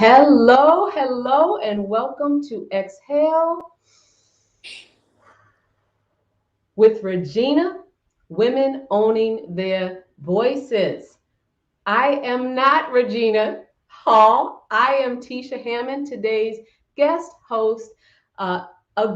Hello, hello, and welcome to Exhale with Regina, Women Owning Their Voices. I am not Regina Hall. I am Tisha Hammond, today's guest host, a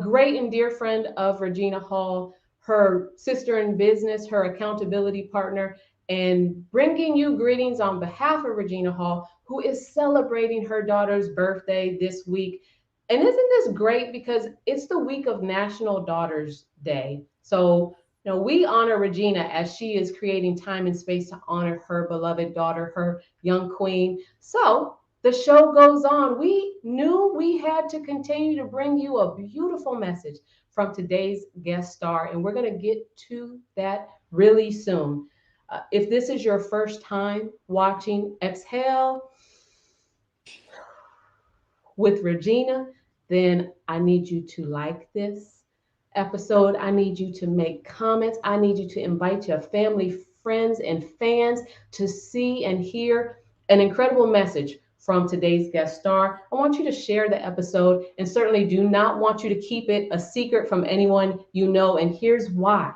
great and dear friend of Regina Hall, her sister in business, her accountability partner, and bringing you greetings on behalf of Regina Hall, who is celebrating her daughter's birthday this week. And isn't this great? Because it's the week of National Daughters Day. So we honor Regina as she is creating time and space to honor her beloved daughter, her young queen. So the show goes on. We knew we had to continue to bring you a beautiful message from today's guest star, and we're going to get to that really soon. If this is your first time watching Exhale with Regina, then I need you to like this episode. I need you to make comments. I need you to invite your family, friends, and fans to see and hear an incredible message from today's guest star. I want you to share the episode and certainly do not want you to keep it a secret from anyone you know. And here's why.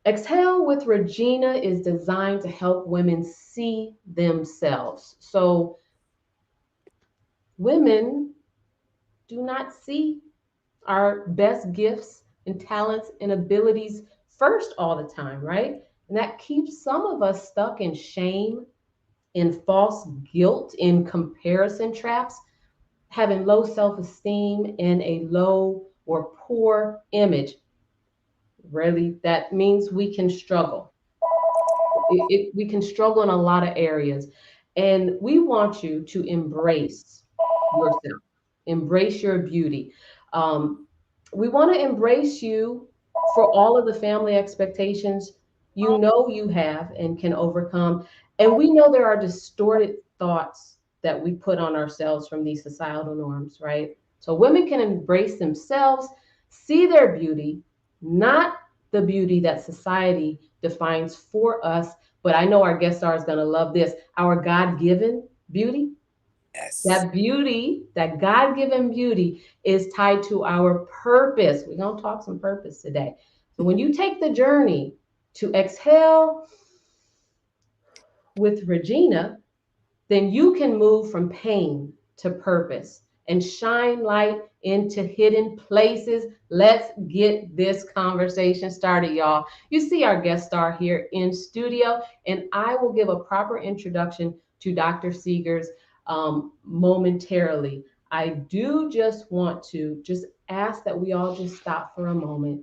Exhale with Regina is designed to help women see themselves. So women do not see our best gifts and talents and abilities first all the time, right? And that keeps some of us stuck in shame, in false guilt, in comparison traps, having low self-esteem and a low or poor image. Really, that means we can struggle. We can struggle in a lot of areas. And we want you to embrace yourself, embrace your beauty. Um, we want to embrace you for all of the family expectations you have and can overcome. And we know there are distorted thoughts that we put on ourselves from these societal norms, right? So women can embrace themselves, see their beauty, not the beauty that society defines for us. But I know our guest star is going to love this, our God given beauty. Yes. That beauty, that God given beauty, is tied to our purpose. We're going to talk some purpose today. So when you take the journey to exhale with Regina, then you can move from pain to purpose and shine light into hidden places. Let's get this conversation started, y'all. You see our guest star here in studio, and I will give a proper introduction to Dr. Segars momentarily. I do just want to just ask that we all just stop for a moment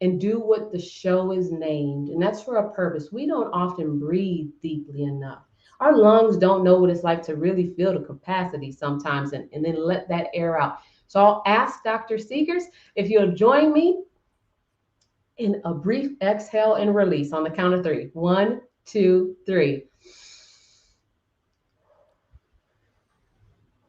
and do what the show is named, and that's for a purpose. We don't often breathe deeply enough. Our lungs don't know what it's like to really feel the capacity sometimes and then let that air out. So I'll ask Dr. Segars if you'll join me in a brief exhale and release on the count of three. One, two, three.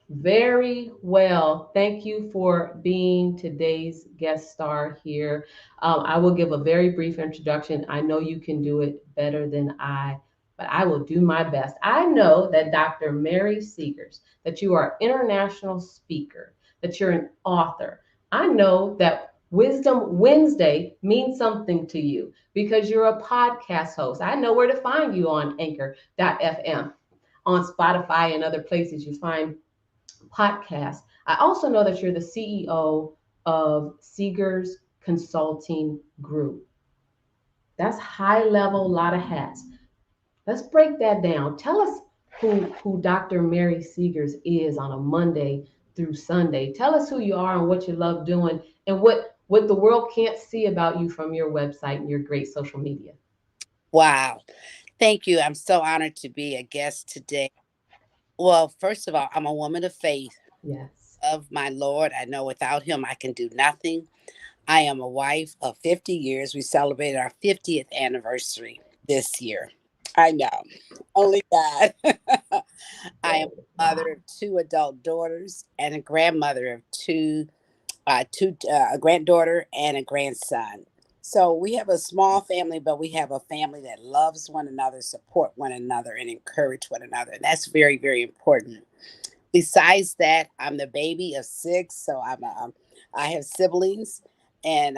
Very well. Thank you for being today's guest star here. I will give a very brief introduction. I know you can do it better than I, but I will do my best. I know that Dr. Mary Segars, that you are an international speaker, that you're an author. I know that Wisdom Wednesday means something to you because you're a podcast host. I know where to find you on anchor.fm, on Spotify and other places you find podcast. I also know that you're the CEO of Segars Consulting Group. That's high level, a lot of hats. Let's break that down. Tell us who Dr. Mary Segars is on a Monday through Sunday. Tell us who you are and what you love doing and what the world can't see about you from your website and your great social media. Wow. Thank you. I'm so honored to be a guest today. Well, first of all, I'm a woman of faith Yes. of my Lord. I know without him, I can do nothing. I am a wife of 50 years. We celebrated our 50th anniversary this year. I know. Only God. I am a mother of two adult daughters and a grandmother of a granddaughter and a grandson. So we have a small family, but we have a family that loves one another, support one another, and encourage one another. And that's very, very important. Besides that, I'm the baby of six, so I have siblings. And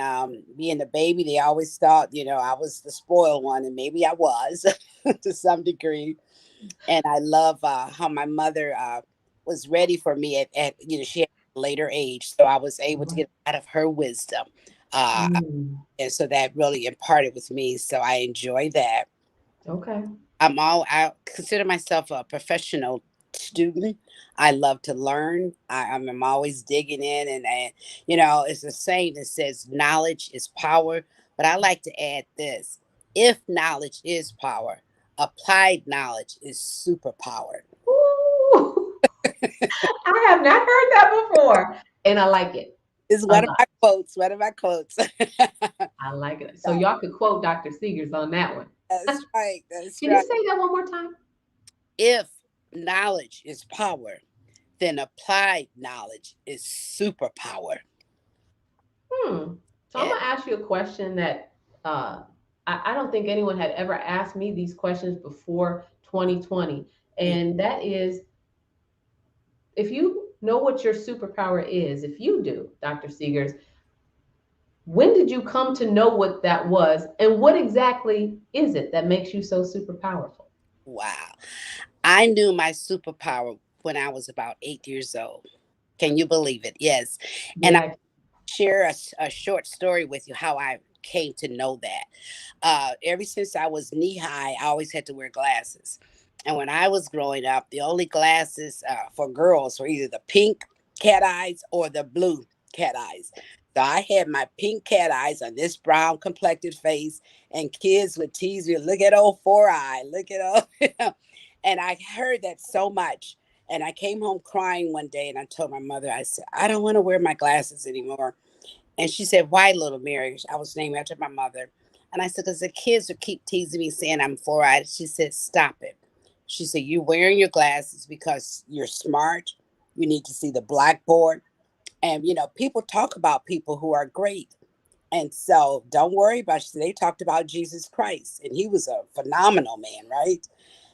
being the baby, they always thought, I was the spoiled one, and maybe I was to some degree. And I love how my mother was ready for me she had a later age, so I was able to get out of her wisdom, uh, Mm, and so that really imparted with me. So I enjoy that. okay. I consider myself a professional student. I love to learn. I'm always digging in, and it's a saying that says knowledge is power. But I like to add this: if knowledge is power, applied knowledge is superpower. Ooh, I have not heard that before, and I like it Is a one of lot. my quotes. One of my quotes. I like it. So So, y'all could quote Dr. Segars on that one. that's right. That's Can you right. say that one more time? If knowledge is power, then applied knowledge is superpower. Hmm. So I'm Yeah. gonna ask you a question that uh, I don't think anyone had ever asked me these questions before 2020, and that is, if you know what your superpower is, if you do, Dr. Segars, when did you come to know what that was, and what exactly is it that makes you so super powerful? Wow. I knew my superpower when I was about 8 years old. Can you believe it? Yes. And I Yeah. share a short story with you how I came to know that. Ever since I was knee high, I always had to wear glasses. And when I was growing up, the only glasses for girls were either the pink cat eyes or the blue cat eyes. So I had my pink cat eyes on this brown complected face, and kids would tease me, look at old four eye, look at old. And I heard that so much. And I came home crying one day and I told my mother, I said, I don't want to wear my glasses anymore. And she said, why, little Mary? I was named after my mother. And I said, because the kids will keep teasing me saying I'm four eyed. She said, stop it. She said, you're wearing your glasses because you're smart. You need to see the blackboard. And, people talk about people who are great. And so don't worry about it. They talked about Jesus Christ, and he was a phenomenal man, right?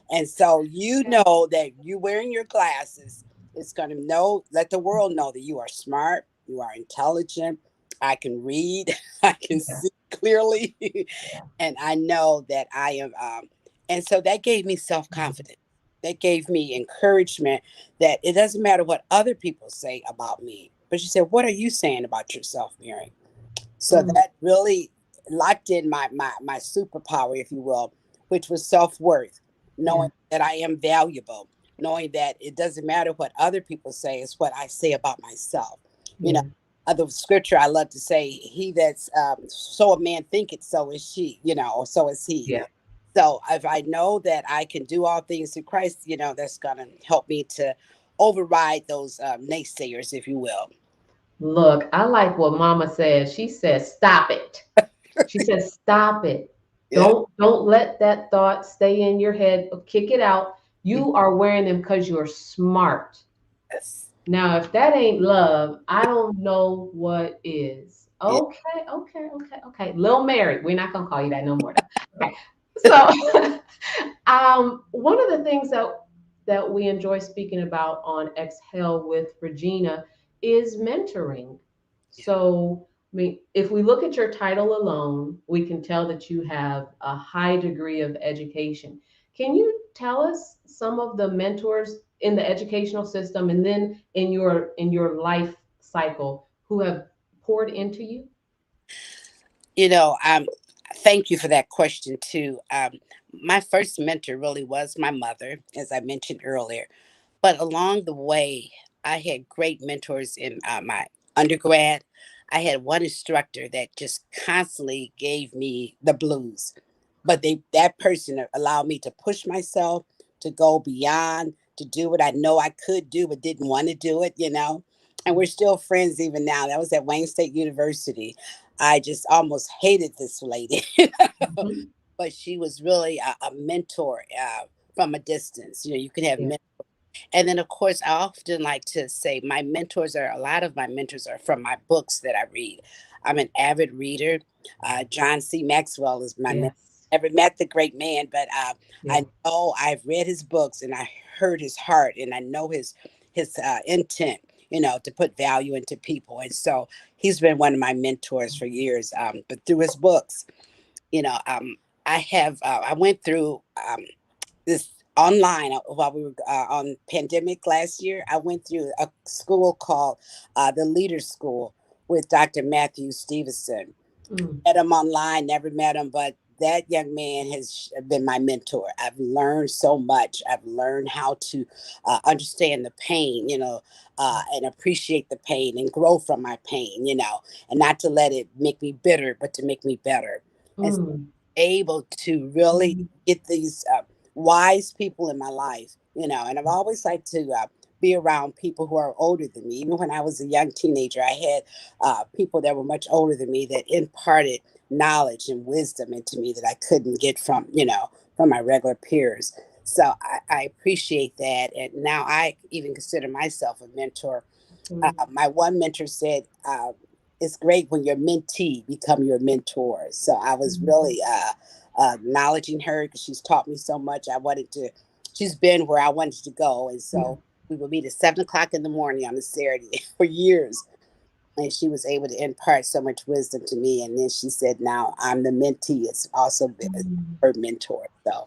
And so that you wearing your glasses is going to let the world know that you are smart, you are intelligent. I can read, I can Yeah. see clearly, and I know that I am. And so that gave me self confidence. That gave me encouragement that it doesn't matter what other people say about me. But she said, "What are you saying about yourself, Mary?" So Mm, that really locked in my superpower, if you will, which was self worth, yeah. knowing that I am valuable, knowing that it doesn't matter what other people say, it's what I say about myself. You know, Yeah. the scripture I love to say, "He that's so a man thinketh, so is she," or so is he. Yeah. So if I know that I can do all things through Christ, that's going to help me to override those naysayers, if you will. Look, I like what Mama said. She says, "Stop it." She says, "Stop it. Yeah. Don't let that thought stay in your head. Kick it out. You are wearing them because you're smart." Yes. Now, if that ain't love, I don't know what is. Yeah. Okay, okay, okay, okay. Lil Mary, we're not gonna call you that no more though. Okay. So one of the things that we enjoy speaking about on Exhale with Regina is mentoring. So, I mean, if we look at your title alone, we can tell that you have a high degree of education. Can you tell us some of the mentors in the educational system and then in your life cycle who have poured into you? You know, um, Thank you for that question too. My first mentor really was my mother, as I mentioned earlier. But along the way, I had great mentors in my undergrad. I had one instructor that just constantly gave me the blues, but that person allowed me to push myself, to go beyond, to do what I know I could do but didn't want to do it. And we're still friends even now. That was at Wayne State University. I just almost hated this lady, Mhm. but she was really a mentor from a distance. You can have Yeah. and then, of course, I often like to say a lot of my mentors are from my books that I read. I'm an avid reader. John C. Maxwell is my mentor. Yes. Never met the great man, but Yeah. I know I've read his books and I heard his heart and I know his intent, to put value into people. And so he's been one of my mentors for years. But through his books, you know, um, I went through this online while we were on pandemic last year. I went through a school called the Leaders School with Dr. Matthew Stevenson. Mm. Met him online, never met him, but that young man has been my mentor. I've learned so much. I've learned how to understand the pain, and appreciate the pain and grow from my pain, and not to let it make me bitter, but to make me better. And so Mm. able to really Mhm. get these wise people in my life, and I've always liked to be around people who are older than me. Even when I was a young teenager, I had people that were much older than me that imparted knowledge and wisdom into me that I couldn't get from my regular peers. So I appreciate that. And now I even consider myself a mentor. Mm. My one mentor said, it's great when your mentee become your mentor. So I was Mm. really acknowledging her because she's taught me so much. She's been where I wanted to go. And Yeah. so we would meet at 7 o'clock in the morning on a Saturday for years. And she was able to impart so much wisdom to me. And then she said, now I'm the mentee. It's also been Mm. her mentor. So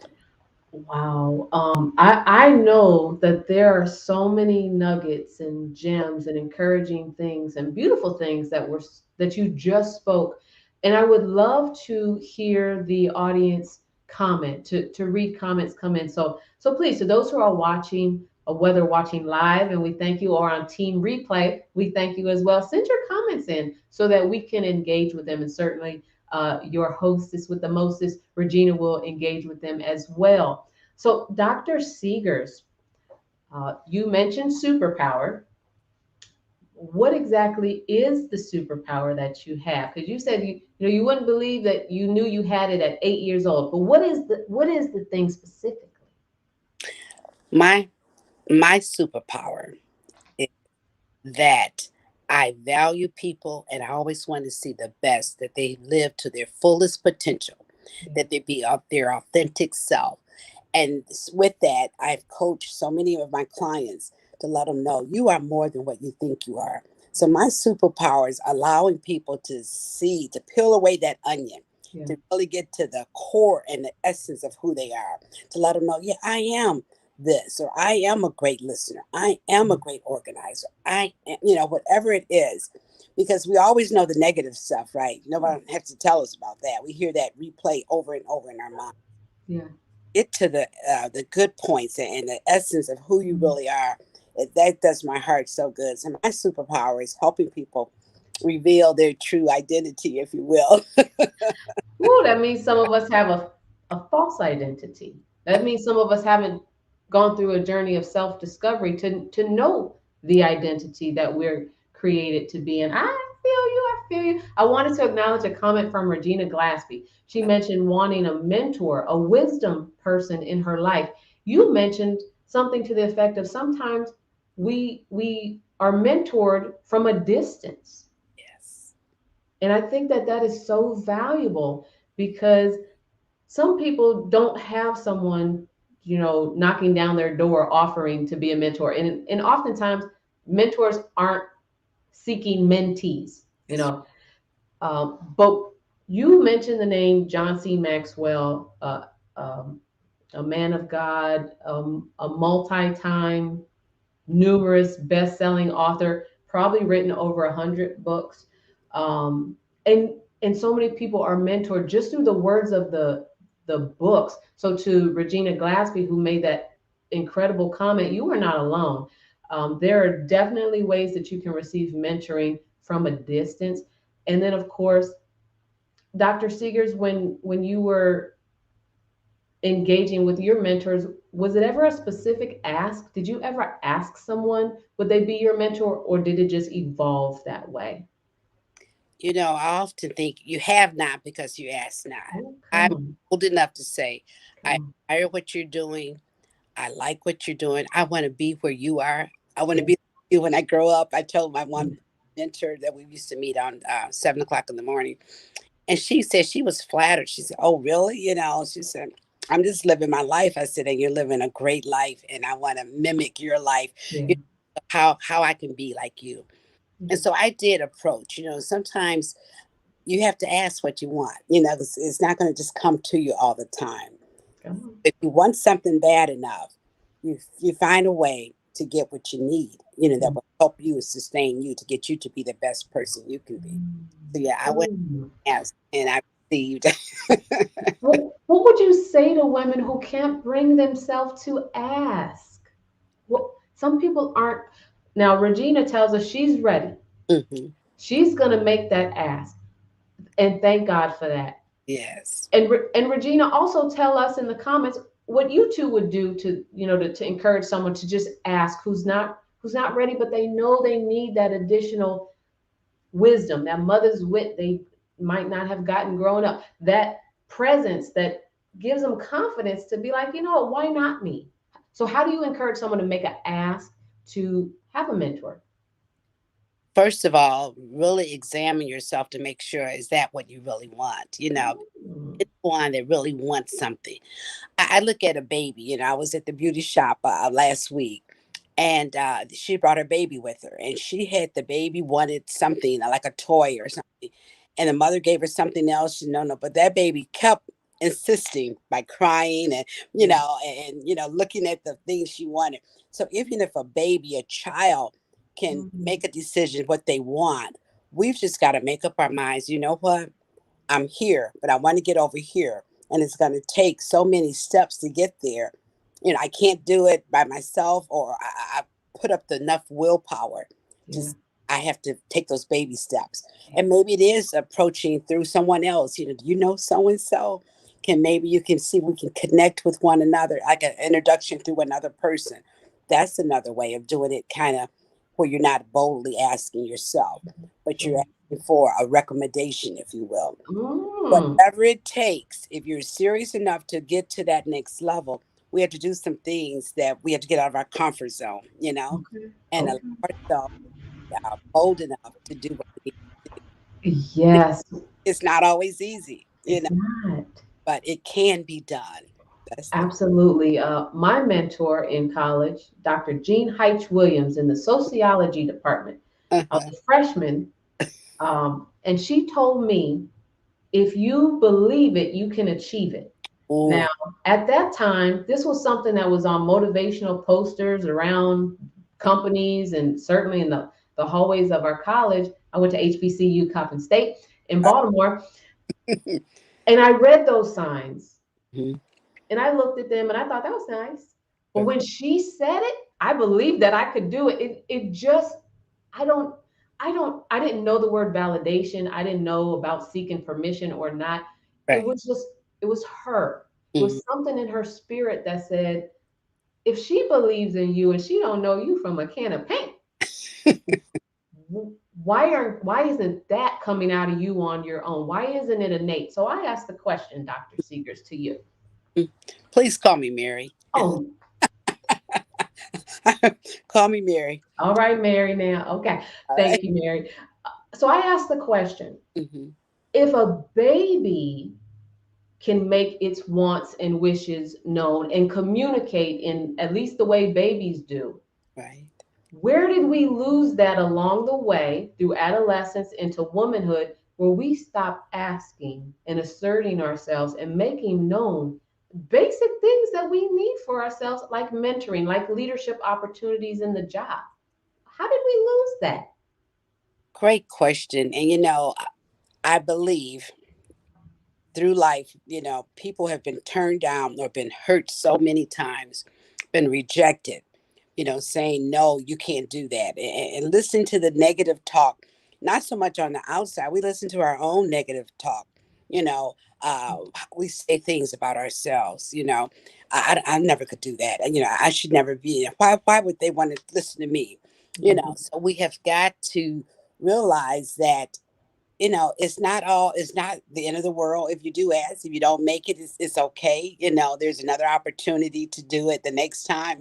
Wow. I know that there are so many nuggets and gems and encouraging things and beautiful things that you just spoke. And I would love to hear the audience comment, to read comments come in. So please, to those who are watching, whether watching live, and we thank you, or on team replay, we thank you as well. Send your comments in so that we can engage with them. And certainly your hostess with the mostest, Regina, will engage with them as well. So, Dr. Segars, you mentioned superpower. What exactly is the superpower that you have? Because you said you wouldn't believe that you knew you had it at 8 years old. But what is the thing specifically? my my superpower is that I value people and I always want to see the best, that they live to their fullest potential, Yeah. that they be their authentic self. And with that, I've coached so many of my clients to let them know you are more than what you think you are. So my superpower is allowing people to see, to peel away that onion, Yeah. to really get to the core and the essence of who they are, to let them know, yeah, I am this, or I am a great listener. I am a great organizer. Whatever it is, because we always know the negative stuff, right? Nobody has to tell us about that. We hear that replay over and over in our mind. Yeah. Get to the good points and the essence of who you Mhm. really are. That does my heart so good. So my superpower is helping people reveal their true identity, if you will. Woo, that means some of us have a false identity. That means some of us haven't gone through a journey of self discovery to know the identity that we're created to be. And I feel you. I feel you. I wanted to acknowledge a comment from Regina Glaspie. She mentioned wanting a mentor, a wisdom person in her life. You mentioned something to the effect of sometimes we are mentored from a distance. Yes. And I think that that is so valuable because some people don't have someone, knocking down their door offering to be a mentor. And oftentimes mentors aren't seeking mentees, but you mentioned the name John C. Maxwell, um, a man of God, a multi-time, numerous best-selling author, probably written over 100 books, um, and and so many people are mentored just through the words of the books. So to Regina Glaspie, who made that incredible comment, you are not alone. There are definitely ways that you can receive mentoring from a distance, and then of course, Dr. Segars, when you were engaging with your mentors, was it ever a specific ask? Did you ever ask someone, would they be your mentor, or did it just evolve that way? I often think you have not because you ask not. Oh, come I'm on. old enough to say, Come I on. admire what you're doing. I like what you're doing. I want to be where you are. I want to Yeah. be like you when I grow up. I told my Yeah. one mentor that we used to meet on 7 o'clock in the morning. And she said she was flattered. She said, "Oh, really?" She said, "I'm just living my life." I said, "And you're living a great life. And I want to mimic your life, Yeah. you how I can be like you." And so I did approach, sometimes you have to ask what you want, 'cause it's not going to just come to you all the time. Come on. If you want something bad enough, you find a way to get what you need, that will help you and sustain you to get you to be the best person you can be. So yeah, I went Mm. and asked and I received. What would you say to women who can't bring themselves to ask? Well, some people aren't. Now, Regina tells us she's ready. Hmm. She's going to make that ask. And thank God for that. Yes. And Regina, also tell us in the comments what you two would do to, to encourage someone to just ask who's not ready, but they know they need that additional wisdom, that mother's wit they might not have gotten growing up, that presence that gives them confidence to be like, why not me? So how do you encourage someone to make an ask to have a mentor? First of all, really examine yourself to make sure is that what you really want. Mm, It's one that really wants something. I look at a baby. I was at the beauty shop last week, and she brought her baby with her, and she had the baby wanted something like a toy or something, and the mother gave her something else. She no, no, but that baby kept insisting by crying and yeah. looking at the things she wanted. So even if a baby, a child, can Mhm. make a decision what they want, we've just got to make up our minds. You know what? I'm here, but I want to get over here. And it's going to take so many steps to get there. I can't do it by myself, or I put up enough willpower. Yeah. Just, I have to take those baby steps. And maybe it is approaching through someone else. Do you know so and so? Maybe you can see we can connect with one another, like an introduction through another person. That's another way of doing it, kind of where you're not boldly asking yourself, but you're asking for a recommendation, if you will. Mm, Whatever it takes, if you're serious enough to get to that next level, we have to do some things that we have to get out of our comfort zone, okay. and allow Okay. ourselves bold enough to do what we need. Yes, It's not always easy, it's not. but it can be done. That's the Absolutely. My mentor in college, Dr. Jean Heitch Williams in the sociology department, I uh-huh. was a freshman, and she told me, if you believe it, you can achieve it. Now, Oh, at that time, this was something that was on motivational posters around companies and certainly in the hallways of our college. I went to HBCU Coppin State in Baltimore, and I read those signs mhm. and I looked at them and I thought that was nice. But Right. when she said it, I believed that I could do it. It just I don't I didn't know the word validation. I didn't know about seeking permission or not. It Right. was just it was her. It Mhm. was something in her spirit that said, if she believes in you and she don't know you from a can of paint, why isn't that coming out of you on your own? Why isn't it innate? So I asked the question, Dr. Segars, to you. Please call me Mary. Oh, Call me Mary. all right, Mary. Now, okay. All right. Thank you, Mary. So I asked the question, Hmm. if a baby can make its wants and wishes known and communicate in at least the way babies do, Right. where did we lose that along the way through adolescence into womanhood, where we stopped asking and asserting ourselves and making known basic things that we need for ourselves, like mentoring, like leadership opportunities in the job? How did we lose that? Great question. And I believe through life, people have been turned down or been hurt so many times, been rejected, saying, no, you can't do that. And listen to the negative talk, not so much on the outside. We listen to our own negative talk, you know. We say things about ourselves, I never could do that. I should never be. Why would they want to listen to me? Mhm. So we have got to realize that it's not the end of the world if you do ask. If you don't make it, it's okay. There's another opportunity to do it the next time.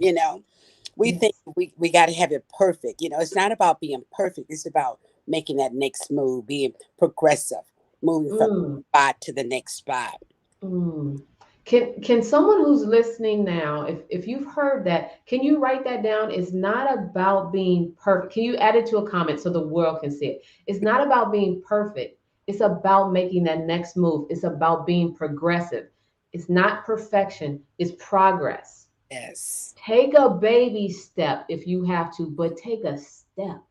We think Yes. we got to have it perfect. It's not about being perfect. It's about making that next move, being progressive, moving from Mm, spot to the next spot. mm. Can someone who's listening now, if you've heard that, can you write that down? It's not about being perfect. Can you add it to a comment so the world can see it? It's not about being perfect. It's about making that next move. It's about being progressive. It's not perfection, it's progress. Yes, Take a baby step if you have to, but take a step.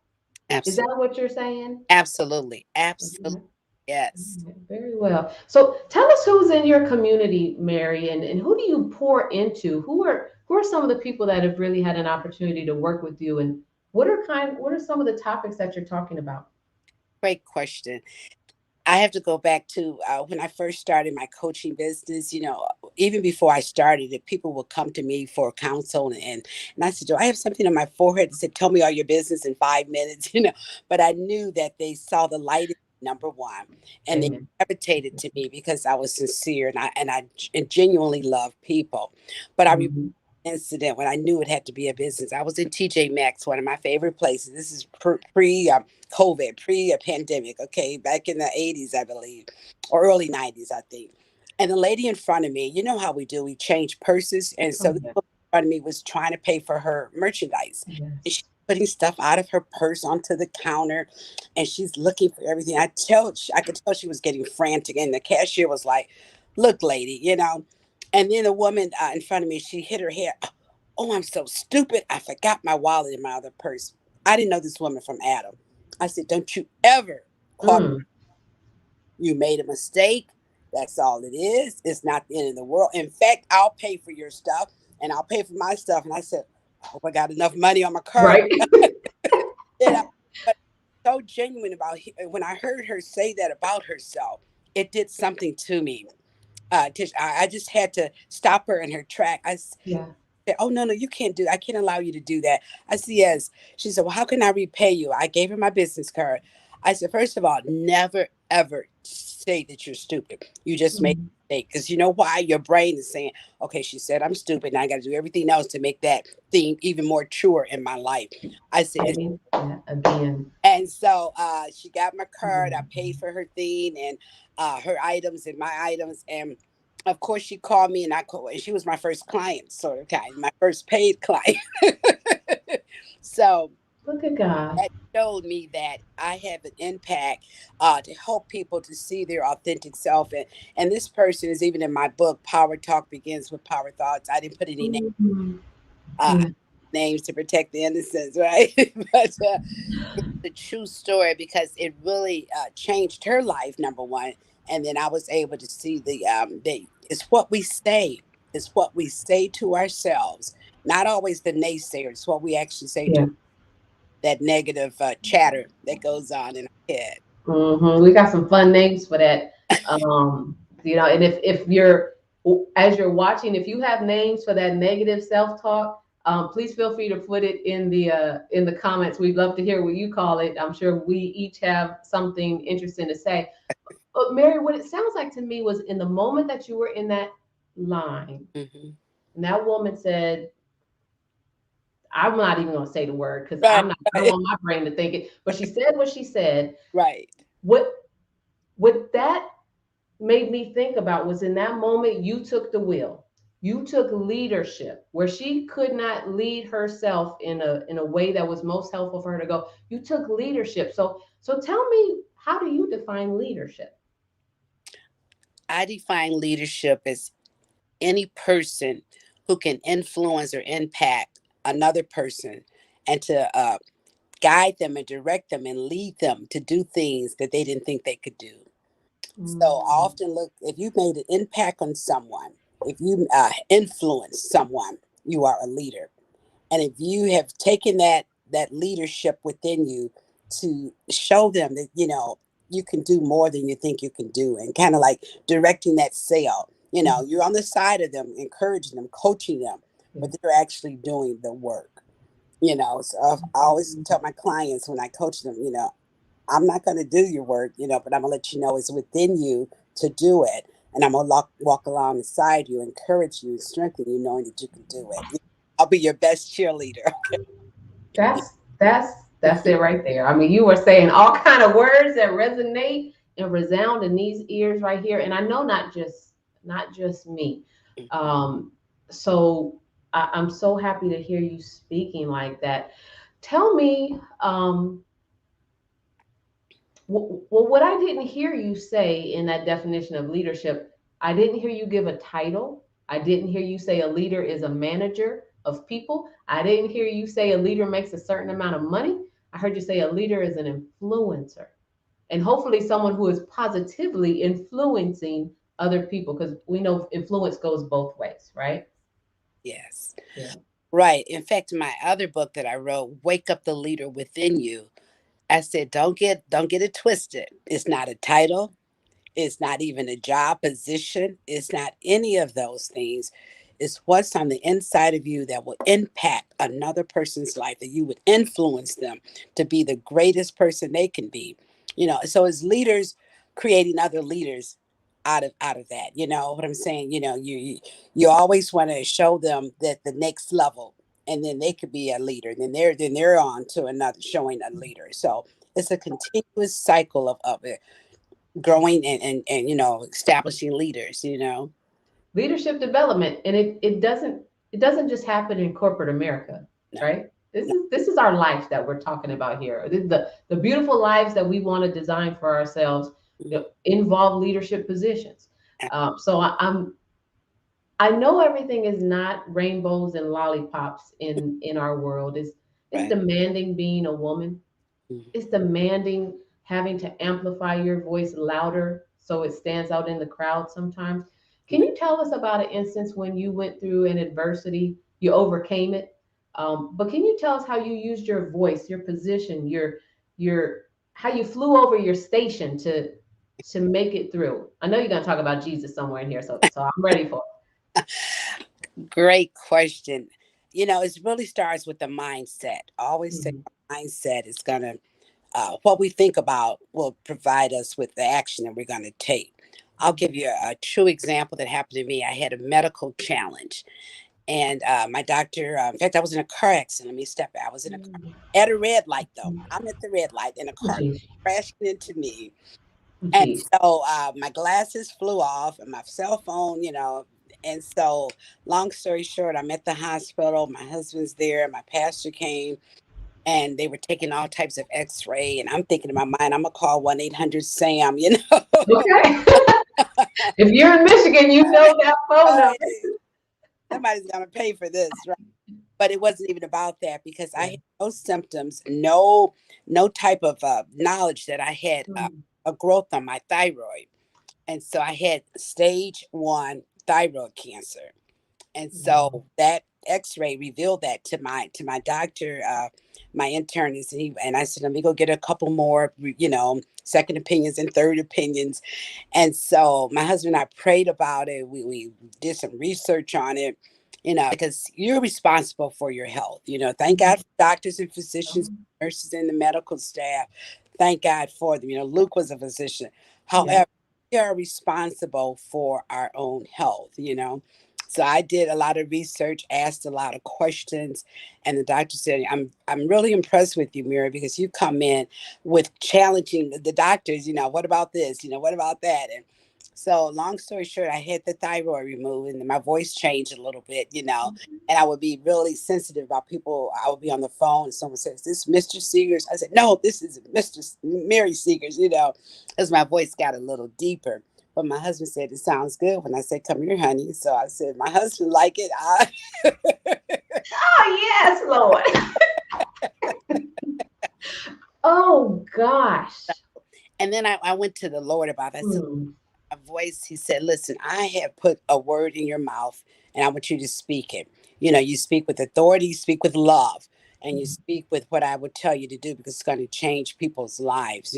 Is absolutely. that what you're saying? Absolutely. Absolutely. Okay. Yes. Very well. So tell us who's in your community, Mary, and who do you pour into? Who are some of the people that have really had an opportunity to work with you, and what are some of the topics that you're talking about? Great question. I have to go back to when I first started my coaching business. Even before I started it, people would come to me for counsel, and I said, "Do I have something on my forehead?" They said, "Tell me all your business in 5 minutes." But I knew that they saw the light in me, number one, and they Amen. gravitated to me because I was sincere and I genuinely love people. But I remember Mhm. an incident when I knew it had to be a business. I was in TJ Maxx, one of my favorite places. This is pre COVID, pre pandemic, okay, back in the 80s, I believe, or early 90s, I think. And the lady in front of me, you know how we do, we change purses. And so Oh this yeah. woman in front of me was trying to pay for her merchandise. And Yes. she's putting stuff out of her purse onto the counter, and she's looking for everything. I could tell she was getting frantic. And the cashier was like, "Look, lady." And then the woman in front of me, she hit her head. "Oh, I'm so stupid. I forgot my wallet in my other purse." I didn't know this woman from Adam. I said, "Don't you ever call. Mm, You made a mistake. That's all it is. It's not the end of the world. In fact, I'll pay for your stuff and I'll pay for my stuff." And I said, "I hope I got enough money on my card." right. you know, but so genuine about when I heard her say that about herself, it did something to me. I just had to stop her in her track. Yeah. Said, "Oh, no, no, you can't do that. I can't allow you to do that." I said, "Yes." She said, "Well, how can I repay you?" I gave her my business card. I said, "First of all, never, ever say that you're stupid. You just made Mm, a mistake." Because you know why? Your brain is saying, "Okay, she said I'm stupid. Now I got to do everything else to make that thing even more truer in my life." I said, let me say that again. and so she got my card. I Yeah. paid for her thing and her items and my items. And of course, she called me and I called, and she was my first client, sort of kind, my first paid client. So Look at God. that showed me that I have an impact to help people to see their authentic self. And this person is even in my book, Power Talk Begins with Power Thoughts. I didn't put any Mhm. uh, Yeah. names to protect the innocents, right? But the true story because it really changed her life, number one. And then I was able to see it's what we say, it's what we say to ourselves, not always the naysayers. It's what we actually say to Yeah. that negative chatter that goes on in our head. We got some fun names for that. And if you're as you're watching, if you have names for that negative self-talk, please feel free to put it in the comments. We'd love to hear what you call it. I'm sure we each have something interesting to say. But Mary, what it sounds like to me was in the moment that you were in that line, Hmm. and that woman said, I'm not even gonna say the word because Right, I don't want my brain to think it, but she said what she said. right. What what that made me think about was in that moment you took the wheel. You took leadership where she could not lead herself in a way that was most helpful for her to go. You took leadership. So tell me, how do you define leadership? I define leadership as any person who can influence or impact another person and to guide them and direct them and lead them to do things that they didn't think they could do. So I Mm, often look, if you made an impact on someone, if you influence someone, you are a leader. And if you have taken that leadership within you to show them that you can do more than you think you can do, and kind of like directing that sale, mm, you're on the side of them, encouraging them, coaching them, yeah. but they're actually doing the work. So I always tell my clients when I coach them, I'm not going to do your work, but I'm going to let you know it's within you to do it. And I'm going to walk alongside you, encourage you, strengthen you, knowing that you can do it. I'll be your best cheerleader. That's That's it right there. I mean, you were saying all kind of words that resonate and resound in these ears right here. And I know not just me. Um, so I'm so happy to hear you speaking like that. Tell me, well, what I didn't hear you say in that definition of leadership, I didn't hear you give a title. I didn't hear you say a leader is a manager of people. I didn't hear you say a leader makes a certain amount of money. I heard you say a leader is an influencer, and hopefully someone who is positively influencing other people, because we know influence goes both ways, right? Yes. Yeah. Right. In fact, my other book that I wrote, Wake Up the Leader Within You, I said, don't get it twisted. It's not a title. It's not even a job position. It's not any of those things. It's what's on the inside of you that will impact another person's life, that you would influence them to be the greatest person they can be. So as leaders, creating other leaders out of that. You know what I'm saying? You always want to show them that the next level, and then they could be a leader. And then they're on to another, showing a leader. So it's a continuous cycle of it, growing and establishing leaders. Leadership development, and it doesn't just happen in corporate America, No, right? this no, is this is our life that we're talking about here. This is the beautiful lives that we want to design for ourselves, involve leadership positions. So I know everything is not rainbows and lollipops in our world. It's right. demanding being a woman. Mhm. It's demanding having to amplify your voice louder so it stands out in the crowd sometimes. Can Right. you tell us about an instance when you went through an adversity, you overcame it? But can you tell us how you used your voice, your position, your how you flew over your station to make it through? I know you're gonna talk about Jesus somewhere in here, so I'm ready for Great question. It really starts with the mindset. I always say it. mindset is gonna what we think about will provide us with the action that we're gonna take. I'll give you a true example that happened to me. I had a medical challenge, and my doctor. In fact, I was in a car accident. Let me step back. I was in a car Mhm. at a red light, though. I'm at the red light, and a Oh, car geez. crashed into me. Oh, And geez. so my glasses flew off, and my cell phone. And so, long story short, I'm at the hospital. My husband's there. My pastor came, and they were taking all types of X-ray. And I'm thinking in my mind, I'm gonna call 1-800-SAM. Okay. If you're in Michigan, you know that phone number. Right. Somebody's gonna pay for this, right? But it wasn't even about that, because I Yeah. had no symptoms, no type of knowledge that I had Mm. a growth on my thyroid. And so I had stage 1 thyroid cancer. And Wow. so that X-ray revealed that to my doctor, my internist, and I said, let me go get a couple more, second opinions and third opinions. And so my husband and I prayed about it. We did some research on it, because you're responsible for your health. Thank God for doctors and physicians, Mhm. nurses, and the medical staff. Thank God for them. Luke was a physician. Yeah. However, we are responsible for our own health. So I did a lot of research, asked a lot of questions, and the doctor said, I'm really impressed with you, Mira, because you come in with challenging the doctors. What about this? What about that? And so, long story short, I had the thyroid removed, and my voice changed a little bit. And I would be really sensitive about people. I would be on the phone, and someone says, "This Mr. Segars?" I said, "No, this is Mr. Mary Segars." As my voice got a little deeper. But my husband said it sounds good when I said, "Come here, honey." So I said, "My husband like it." Oh, yes, Lord. Oh, gosh. And then I went to the Lord about it. I said, Hmm. "My voice," he said, "listen, I have put a word in your mouth, and I want you to speak it. You speak with authority, you speak with love, and you speak with what I would tell you to do, because it's going to change people's lives."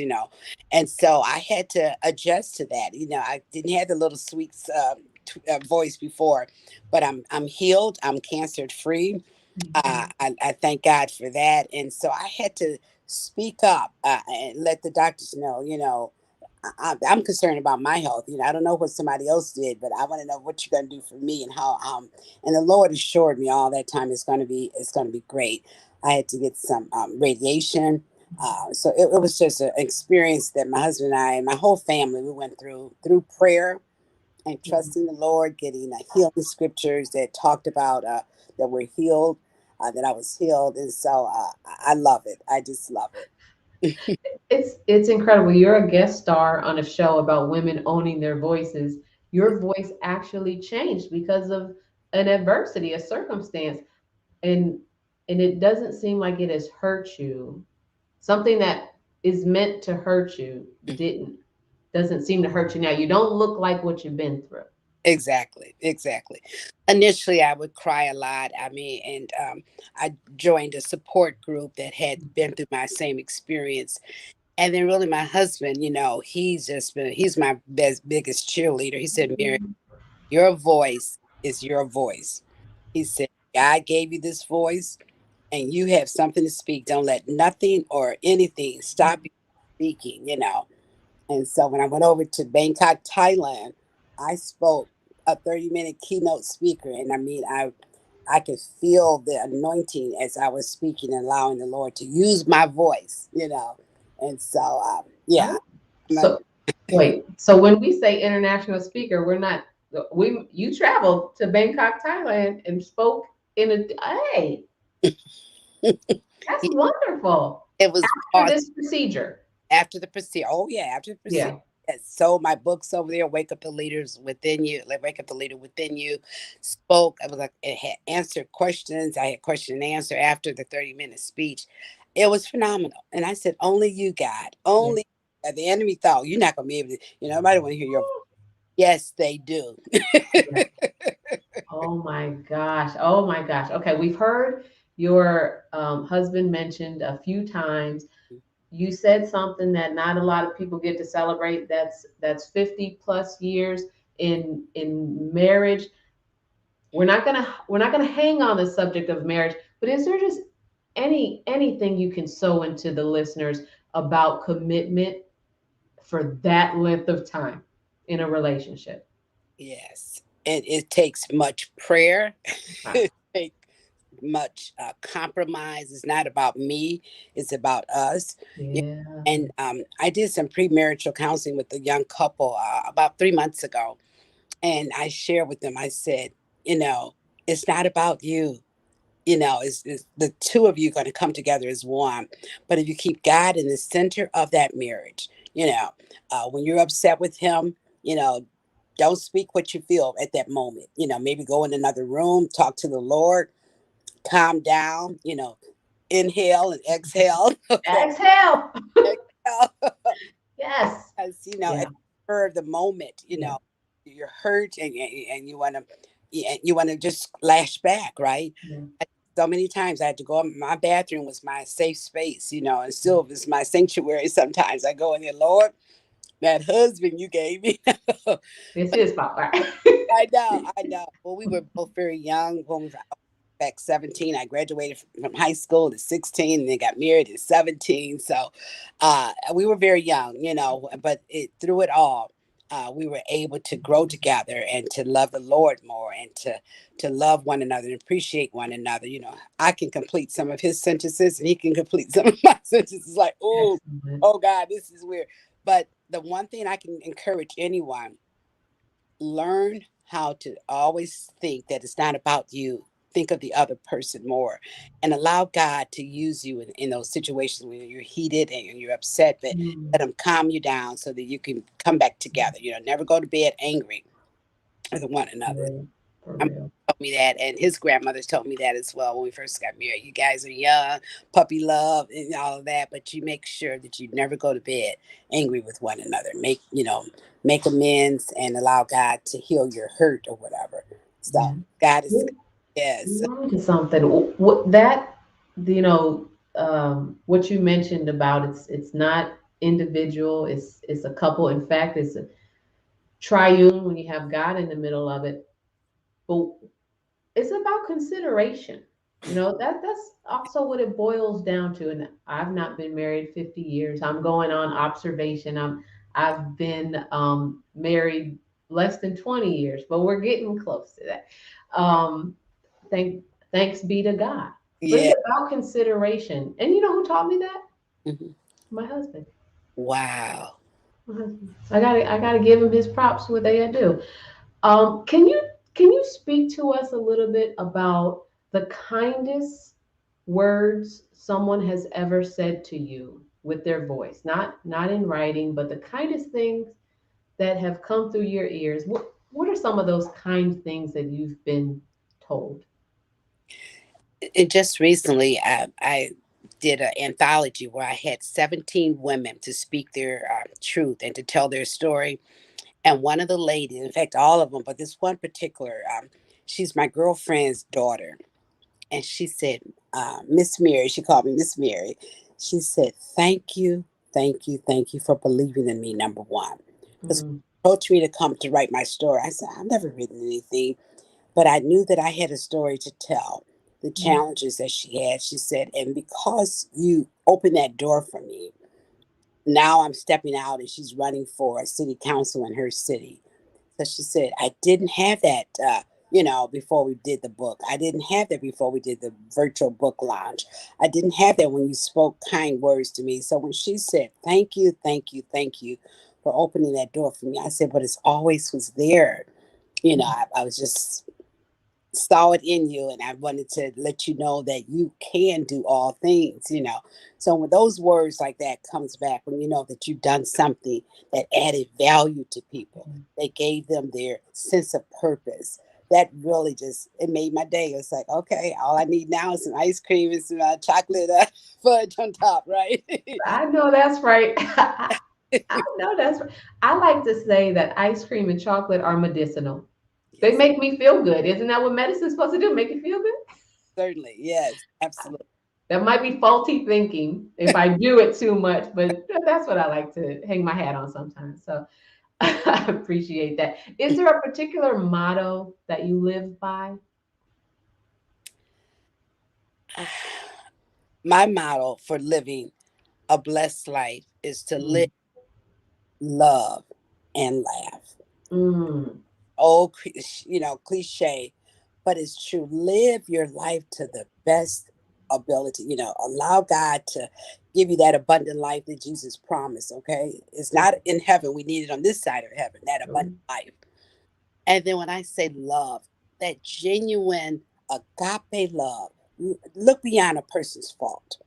And so I had to adjust to that. I didn't have the little sweet voice before, but I'm healed. I'm cancer free. Mhm. I thank God for that. And so I had to speak up, and let the doctors know, I'm concerned about my health. I don't know what somebody else did, but I want to know what you're going to do for me, and how. And the Lord assured me all that time it's going to be great. I had to get some radiation. So it was just an experience that my husband and I and my whole family, we went through prayer and trusting the Lord, getting healing scriptures that talked about that we're healed, that I was healed. And so I love it. I just love it. It's incredible. You're a guest star on a show about women owning their voices. Your voice actually changed because of an adversity, a circumstance, and it doesn't seem like it has hurt you. Something that is meant to hurt you didn't doesn't seem to hurt you now. You don't look like what you've been through. Exactly, exactly. Initially, I would cry a lot. I mean, and I joined a support group that had been through my same experience. And then, really, my husband, he's my biggest cheerleader. He said, Mary, your voice is your voice. He said, God gave you this voice and you have something to speak. Don't let nothing or anything stop you from speaking. And so when I went over to Bangkok, Thailand, I spoke a 30-minute keynote speaker. And I mean, I could feel the anointing as I was speaking and allowing the Lord to use my voice. And so, yeah. Oh, so wait. So when we say international speaker, we're not we you traveled to Bangkok, Thailand and spoke in a hey, that's wonderful. It was After awesome. this procedure. After the procedure. Oh, yeah, after the procedure. Yeah. Yes. So my books over there, Wake Up the Leaders Within You, like Wake Up the Leader Within You, spoke. I was like, it had answered questions. I had question and answer after the 30-minute speech. It was phenomenal. And I said, only you, God. Yeah. Only the enemy thought you're not gonna be able to, nobody want to hear your voice. Yes, they do. Yeah. Oh my gosh. Oh my gosh. Okay, we've heard your husband mentioned a few times. You said something that not a lot of people get to celebrate. That's 50 plus years in marriage. We're not gonna hang on the subject of marriage, but is there just anything you can sow into the listeners about commitment for that length of time in a relationship? Yes. And it takes much prayer. Wow. It takes much compromise. It's not about me, it's about us. Yeah. And I did some premarital counseling with a young couple about 3 months ago. And I shared with them, I said, it's not about you. It's the two of you going to come together as one. But if you keep God in the center of that marriage, when you're upset with him, you know, don't speak what you feel at that moment. Maybe go in another room, talk to the Lord, calm down, inhale and exhale. Exhale. Exhale. Yes. Because at Yeah. the spur of the moment, Yeah. you're hurt and you want to just lash back, right? Yeah. So many times I had to go in my bathroom was my safe space, and still it's my sanctuary. Sometimes I go in there, Lord, that husband you gave me. This is about right. I know. Well, we were both very young when we were back 17. I graduated from high school at 16 and then got married at 17. So we were very young, but through it all, we were able to grow together and to love the Lord more and to love one another and appreciate one another. I can complete some of his sentences and he can complete some of my sentences. Like, Excellent. oh God, this is weird. But the one thing I can encourage anyone, learn how to always think that it's not about you. Think of the other person more and allow God to use you in those situations when you're heated and you're upset, but Mm, let him calm you down so that you can come back together. Never go to bed angry with one for another. real. For My mom real. told me that, and his grandmother's told me that as well when we first got married. You guys are young, puppy love, and all of that, but you make sure that you never go to bed angry with one another. Make amends and allow God to heal your hurt or whatever. So Yeah. God is You're yes, you're onto something. What that you know what you mentioned about it's not individual. It's a couple. In fact, it's a triune when you have God in the middle of it. But it's about consideration. That's also what it boils down to. And I've not been married 50 years. I'm going on observation. I've been married less than 20 years, but we're getting close to that. Um, thank thanks be to God. but Yeah. it's about consideration. And you know who taught me that? Mhm. My husband. Wow. My husband. I gotta give him his props for what they do. Can you speak to us a little bit about the kindest words someone has ever said to you with their voice, not in writing, but the kindest things that have come through your ears? What are some of those kind things that you've been told? And just recently, I did an anthology where I had 17 women to speak their truth and to tell their story. And one of the ladies, in fact, all of them, but this one particular, she's my girlfriend's daughter. And she said, Miss Mary, she called me Miss Mary. She said, thank you, thank you, thank you for believing in me, number one. Because Mm, approached me to come to write my story. I said, I've never written anything, but I knew that I had a story to tell, the mm, challenges that she had. She said, and because you opened that door for me, now I'm stepping out and she's running for a city council in her city. So she said, I didn't have that, before we did the book. I didn't have that before we did the virtual book launch. I didn't have that when you spoke kind words to me. So when she said, thank you, thank you, thank you for opening that door for me, I said, but it's always was there. I was just saw it in you and I wanted to let you know that you can do all things. So when those words like that comes back, when you know that you've done something that added value to people, that gave them their sense of purpose, that really just, it made my day. It's like, okay, all I need now is some ice cream and some chocolate fudge on top, right? I know that's right. I know that's right. I like to say that ice cream and chocolate are medicinal. They Yes, make me feel good. Isn't that what medicine's supposed to do? Make you feel good? certainly. Yes, absolutely. That might be faulty thinking if I do it too much, but that's what I like to hang my hat on sometimes. So I appreciate that. Is there a particular motto that you live by? My model for living a blessed life is to live, Mm, love, and laugh. mm, Old, cliche, but it's true. Live your life to the best ability. Allow God to give you that abundant life that Jesus promised. Okay, it's not in heaven. We need it on this side of heaven. That abundant life. And then when I say love, that genuine agape love, look beyond a person's fault.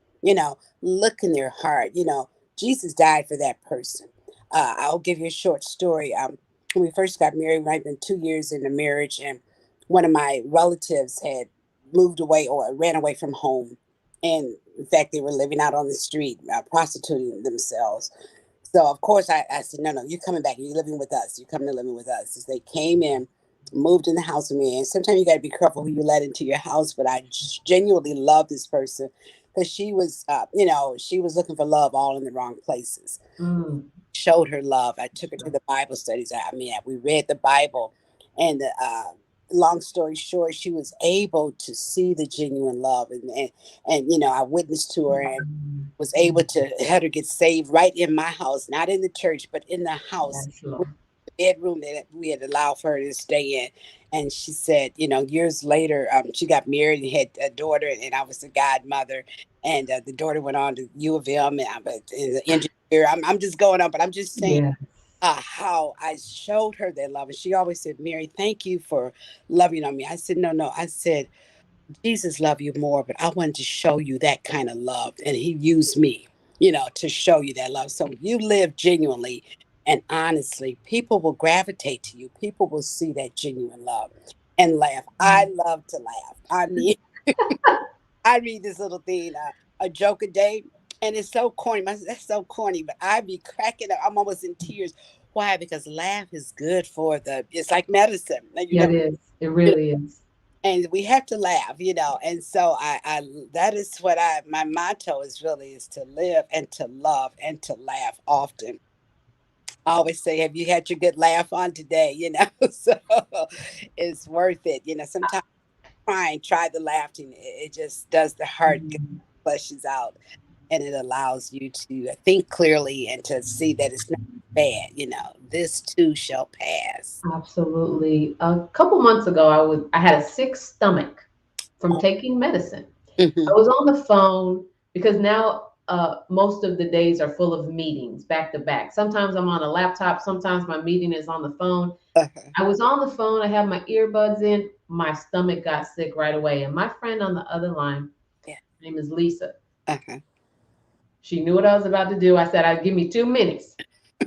Look in their heart. Jesus died for that person. I'll give you a short story. When we first got married, I'd been 2 years into marriage, and one of my relatives had moved away or ran away from home. And in fact, they were living out on the street, prostituting themselves. So of course I said, no, no, you're coming back. You're living with us. You're coming to living with us. As they came in, moved in the house with me. And sometimes you got to be careful who you let into your house. But I genuinely love this person because she was looking for love all in the wrong places. mm, Showed her love. I took her to the Bible studies. We read the Bible, and long story short, she was able to see the genuine love, and I witnessed to her and mm. was able to help her get saved right in my house, not in the church, but in the house, Yes, Lord. the bedroom that we had allowed for her to stay in. And she said, years later, she got married and had a daughter, and I was the godmother. And the daughter went on to U of M, and I'm an engineer. I'm just going on, but I'm just saying Yeah. how I showed her that love. And she always said, Mary, thank you for loving on me. I said, no, no. I said, Jesus loved you more, but I wanted to show you that kind of love. And he used me, to show you that love. So you live genuinely and honestly, people will gravitate to you. People will see that genuine love and laugh. I love to laugh. I mean, I read this little thing, a joke a day, and it's so corny. That's so corny, but I be cracking up. I'm almost in tears. Why? Because laugh is good for it's like medicine. And, Yeah, it is. It really is. and we have to laugh. And so I that is what my motto is really is to live and to love and to laugh often. I always say, have you had your good laugh on today? So it's worth it. Sometimes try the laughing. It just does the heart good, Mm, flushes out, and it allows you to think clearly and to see that it's not bad. This too shall pass. absolutely. A couple months ago, I had a sick stomach from Oh, taking medicine. I Hmm. was on the phone because now most of the days are full of meetings back to back. Sometimes I'm on a laptop, sometimes my meeting is on the phone. Uh-huh. I was on the phone, I had my earbuds in, my stomach got sick right away. And my friend on the other line, Yeah. her name is Lisa, Uh-huh. she knew what I was about to do. I said, I'd give me 2 minutes.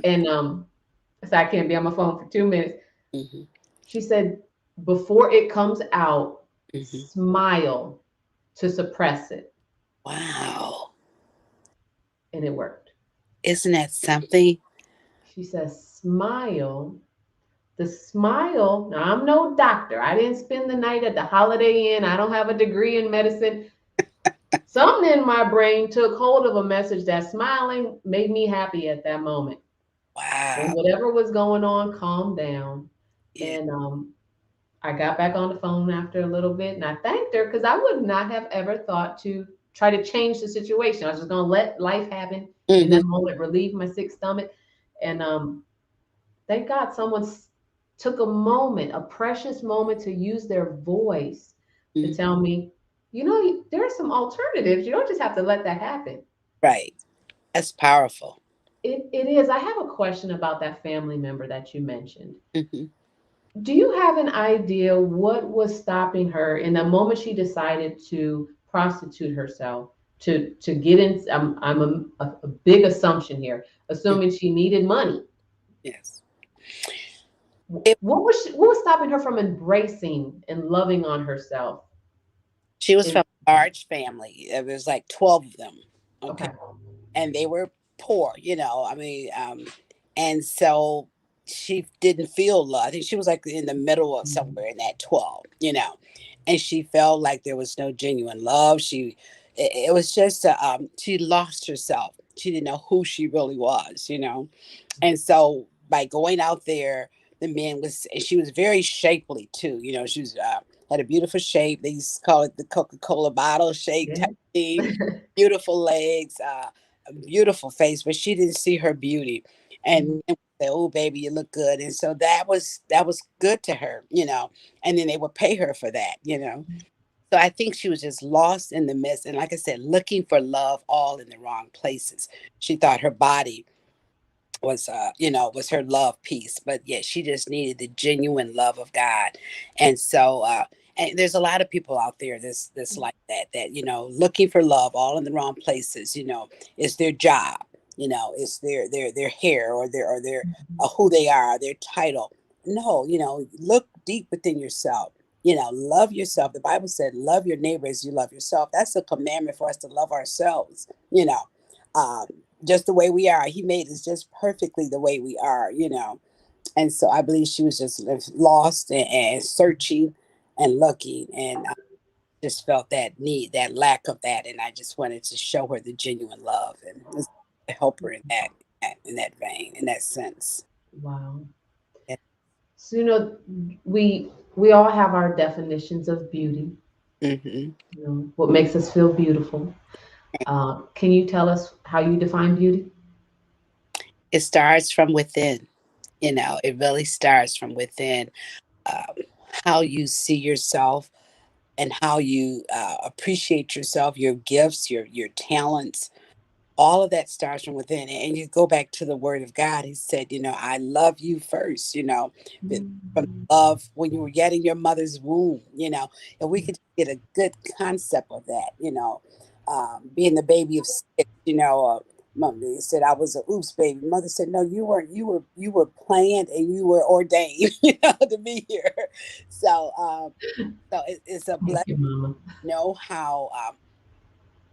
And I said, I can't be on my phone for 2 minutes. Hmm. She said, before it comes out, Hmm. smile to suppress it. Wow. And it worked. Isn't that something? She says, smile. The smile, now I'm no doctor. I didn't spend the night at the Holiday Inn. I don't have a degree in medicine. Something in my brain took hold of a message that smiling made me happy at that moment. And Wow. whatever was going on calmed down. Yeah. And I got back on the phone after a little bit and I thanked her because I would not have ever thought to try to change the situation. I was just going to let life happen in Hmm. that moment, relieve my sick stomach. And thank God someone took a moment, a precious moment to use their voice to Hmm. tell me, there are some alternatives. You don't just have to let that happen. Right. That's powerful. It is. I have a question about that family member that you mentioned. Hmm. Do you have an idea what was stopping her in the moment she decided to prostitute herself to get in? I'm a big assumption here, assuming she needed money. Yes. It, What was stopping her from embracing and loving on herself? she was In, from a large family. There was like 12 of them. Okay. okay. And they were poor, I mean, and so she didn't feel love. I think she was like in the middle of Mhm. somewhere in that 12, and she felt like there was no genuine love. It was just, she lost herself. She didn't know who she really was. And so by going out there, the man was, and she was very shapely too. She was, had a beautiful shape. They used to call it the Coca-Cola bottle shape Yeah. type thing. Beautiful legs, a beautiful face, but she didn't see her beauty. And say, "Oh, baby, you look good." And so that was good to her. And then they would pay her for that. So I think she was just lost in the midst, and like I said, looking for love all in the wrong places. She thought her body was her love piece, but yeah, she just needed the genuine love of God. And so and there's a lot of people out there that's like that looking for love all in the wrong places. It's their job, it's their hair, or their who they are, their title. No, look deep within yourself. Love yourself. The Bible said love your neighbor as you love yourself. That's a commandment for us, to love ourselves. um, just the way we are. He made us just perfectly the way we are. And so I believe she was just lost and searching and looking, and I just felt that need, that lack of that, and I just wanted to show her the genuine love and just help her in that vein, in that sense. Wow. Yeah. So we all have our definitions of beauty. Hmm. What makes us feel beautiful. Can you tell us how you define beauty? It starts from within. It really starts from within. Um, how you see yourself, and how you appreciate yourself, your gifts, your talents. All of that starts from within. And you go back to the word of God. He said, I love you first, from love when you were yet in your mother's womb. And we could get a good concept of that. Being the baby of six. Mother said I was a oops baby. Mother said, no, you weren't. You were planned and you were ordained, to be here. So it's a Thank blessing you, Mama. to know how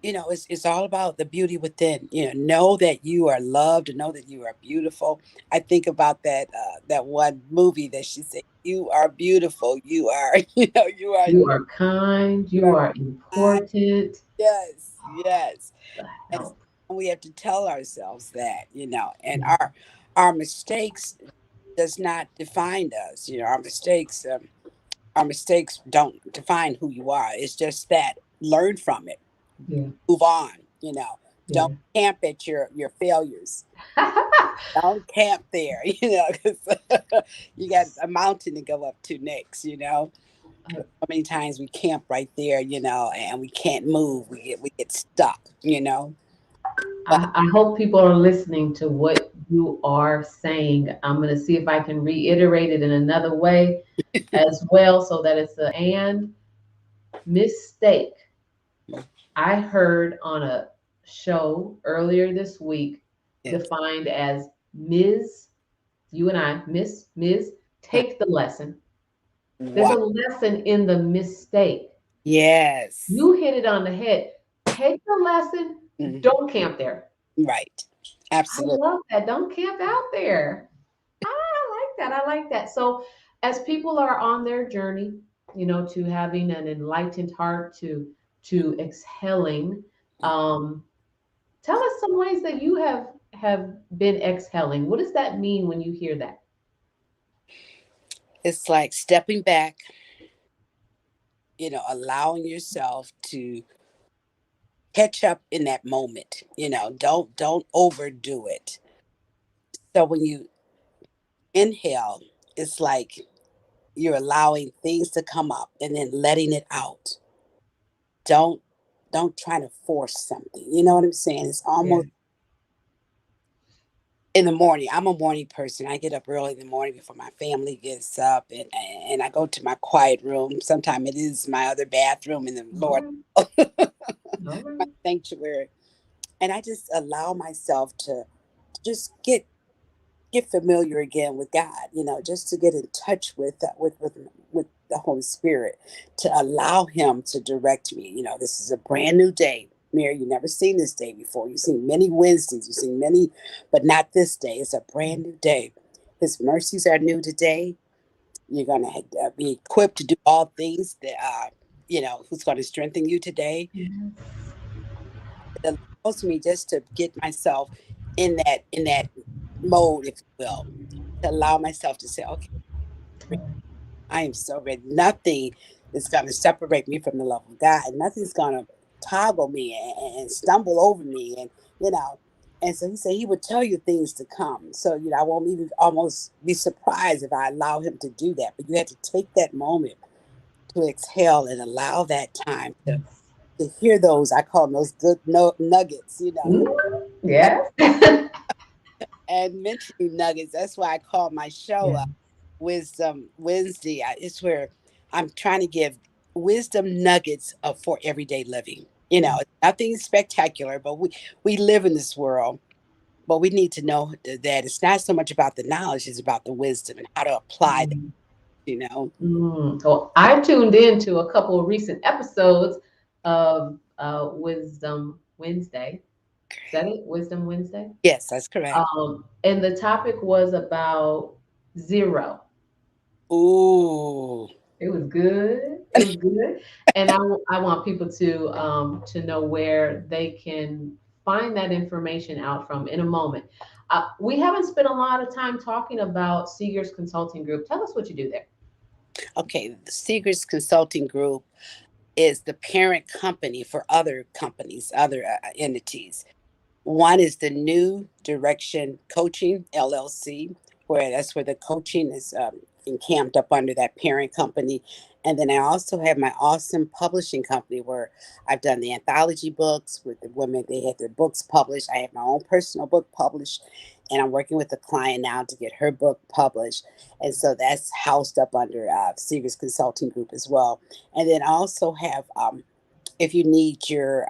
it's all about the beauty within. Know that you are loved, know that you are beautiful. I think about that one movie that she said, "You are beautiful. You are, You are kind. you You are are kind." important. Yes, yes. The And help. we have to tell ourselves that. And our mistakes does not define us. Our mistakes don't define who you are. It's just that, learn from it, Yeah, move on. Don't yeah. camp at your failures. Don't camp there, because you got a mountain to go up to next. So many times we camp right there, and we can't move. We get stuck, But I hope people are listening to what you are saying. I'm going to see if I can reiterate it in another way as well so that it's a and mistake. I heard on a show earlier this week yes. defined as Ms. You and I, Ms. Take the lesson. There's Wow. a lesson in the mistake. Yes. You hit it on the head. Take the lesson. Mhm. Don't camp there. Right. I Absolutely. love that. Don't camp out there. I like that. I like that. So, as people are on their journey, to having an enlightened heart, to exhaling, um, tell us some ways that you have been exhaling. What does that mean when you hear that? It's like stepping back, allowing yourself to catch up in that moment. Don't overdo it. So when you inhale, it's like you're allowing things to come up and then letting it out. Don't try to force something. You know what I'm saying? It's Yeah. almost in the morning. I'm a morning person. I get up early in the morning before my family gets up, and I go to my quiet room. Sometimes it is my other bathroom in the All Lord, right. All my right. sanctuary, and I just allow myself to just get familiar again with God, just to get in touch with the Holy Spirit, to allow Him to direct me. This is a brand new day. Mary, you never seen this day before. You've seen many Wednesdays, you've seen many, but not this day. It's a brand new day. His mercies are new today. You're going to be equipped to do all things that, who's going to strengthen you today. Yes. It allows me just to get myself in that mode, if you will, to allow myself to say, okay, I am so ready. Nothing is going to separate me from the love of God. Nothing's going to toggle me and stumble over me. You know, and so he said he would tell you things to come. So, I won't even almost be surprised if I allow him to do that. But you have to take that moment to exhale and allow that time to hear those, I call them those good nuggets, Mm, yes. and mentoring nuggets. That's why I call my show Yeah. Wisdom Wednesday. It's where I'm trying to give wisdom nuggets for everyday living. It's nothing spectacular, but we live in this world. But we need to know that it's not so much about the knowledge; it's about the wisdom and how to apply that. Mm, You know. Well, I tuned into a couple of recent episodes of Wisdom Wednesday. Is that it? Wisdom Wednesday? Yes, that's correct. And the topic was about zero. Ooh. It was good. It was good. And I want people to know where they can find that information out from in a moment. We haven't spent a lot of time talking about Seegers Consulting Group. Tell us what you do there. Okay, the Segars Consulting Group is the parent company for other companies, other entities. One is the New Direction Coaching LLC, where that's where the coaching is encamped up under that parent company. And then I also have my awesome publishing company where I've done the anthology books with the women. They had their books published. I have my own personal book published, and I'm working with a client now to get her book published. And so that's housed up under Seegers Consulting Group as well. And then I also have, if you need your